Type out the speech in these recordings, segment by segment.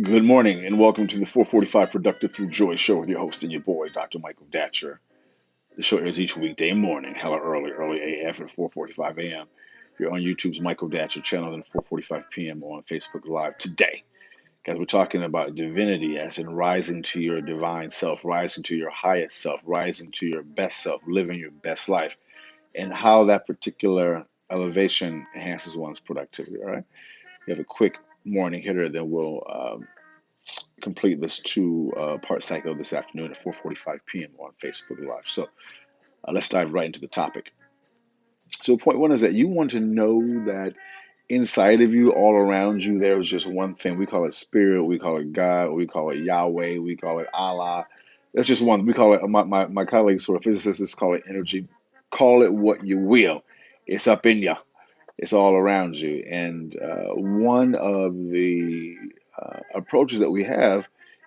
Good morning and welcome to the 445 Productive Through Joy show with your host and your boy, Dr. Michael Datcher. The show airs each weekday morning, hella early AF at 4:45 a.m. If you're on YouTube's Michael Datcher channel, then 4:45 p.m. on Facebook Live today. Guys, we're talking about divinity as in rising to your divine self, rising to your highest self, rising to your best self, living your best life, and how that particular elevation enhances one's productivity. All right. We have a quick morning hitter, then we'll complete this two-part cycle this afternoon at 4:45 p.m. on Facebook Live. So let's dive right into the topic. So point one is that you want to know that inside of you, all around you, there's just one thing. We call it spirit, we call it God, we call it Yahweh, we call it Allah. That's just one. We call it, my colleagues who are physicists call it energy. Call it what you will. It's up in you. It's all around you. And one of the approaches that we have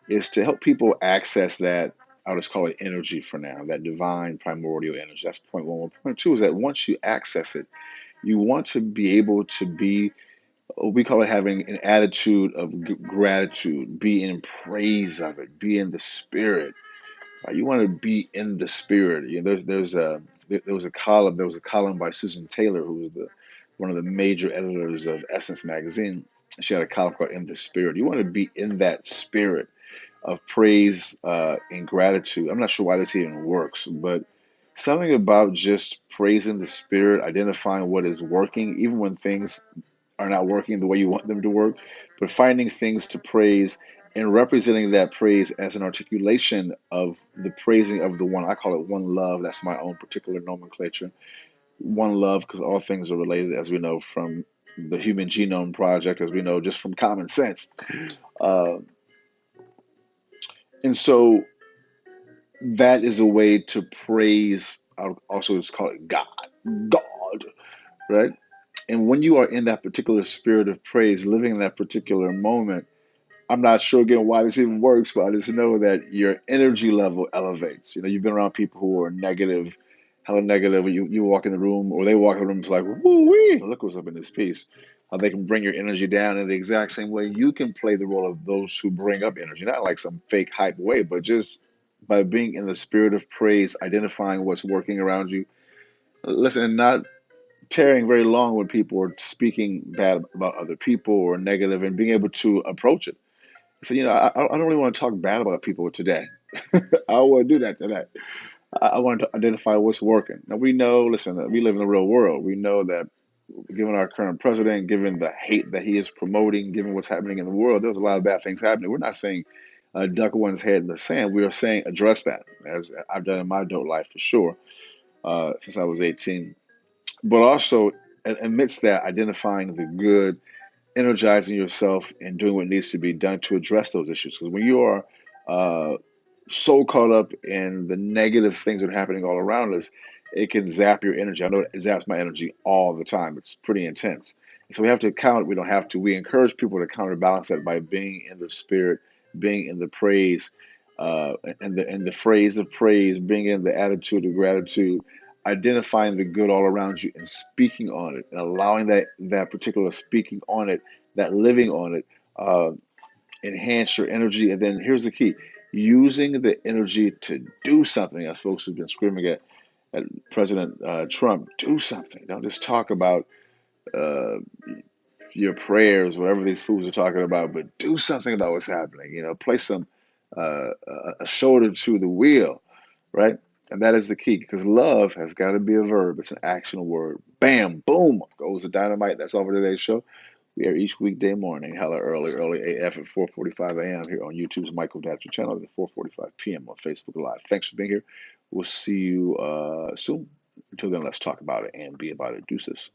is to help people access that. I'll just call it energy for now, that divine primordial energy. That's point one. Point two is that once you access it, you want to be able to be, we call it having an attitude of gratitude, be in praise of it, be in the spirit. You want to be in the spirit. There was a column by Susan Taylor, who was the one of the major editors of Essence magazine. She had a column called "In the Spirit." You want to be in that spirit of praise and gratitude. I'm not sure why this even works, but something about just praising the spirit, identifying what is working, even when things are not working the way you want them to work, but finding things to praise and representing that praise as an articulation of the praising of the one. I call it one love. That's my own particular nomenclature. One love, because all things are related, as we know from the Human Genome Project, as we know just from common sense. Uh, and so that is a way to praise. I'll also just call it God. God, right? And when you are in that particular spirit of praise, living in that particular moment, I'm not sure again why this even works, but I just know that your energy level elevates. You know, you've been around people who are negative, hella negative. You walk in the room, or they walk in the room, it's like, woo wee, look what's up in this piece. How they can bring your energy down in the exact same way you can play the role of those who bring up energy, not like some fake hype way, but just by being in the spirit of praise, identifying what's working around you. Listen, and not tearing very long when people are speaking bad about other people or negative, and being able to approach it. So, I don't really want to talk bad about people today. I don't want to do that today. I want to identify what's working. Now, we know, listen, that we live in the real world. We know that given our current president, given the hate that he is promoting, given what's happening in the world, there's a lot of bad things happening. We're not saying duck one's head in the sand. We are saying address that, as I've done in my adult life for sure, since I was 18. But also, amidst that, identifying the good, energizing yourself, and doing what needs to be done to address those issues. Because when you are uh, so caught up in the negative things that are happening all around us, it can zap your energy. I know it zaps my energy all the time. It's pretty intense. And so we have to count. We don't have to. We encourage people to counterbalance that by being in the spirit, being in the praise, and the phrase of praise, being in the attitude of gratitude, identifying the good all around you and speaking on it, and allowing that particular speaking on it, that living on it, uh, enhance your energy. And then here's the key: using the energy to do something. As folks who've been screaming at President Trump, do something. Don't just talk about uh, your prayers, whatever these fools are talking about, but do something about what's happening. Place some a shoulder to the wheel, right? And that is the key, because love has got to be a verb. It's an action word. Bam, boom, goes the dynamite. That's all for today's show. We are each weekday morning, hella early AF at 4:45 a.m. here on YouTube's Michael Datcher channel, and at 4:45 p.m. on Facebook Live. Thanks for being here. We'll see you soon. Until then, let's talk about it and be about it. Deuces.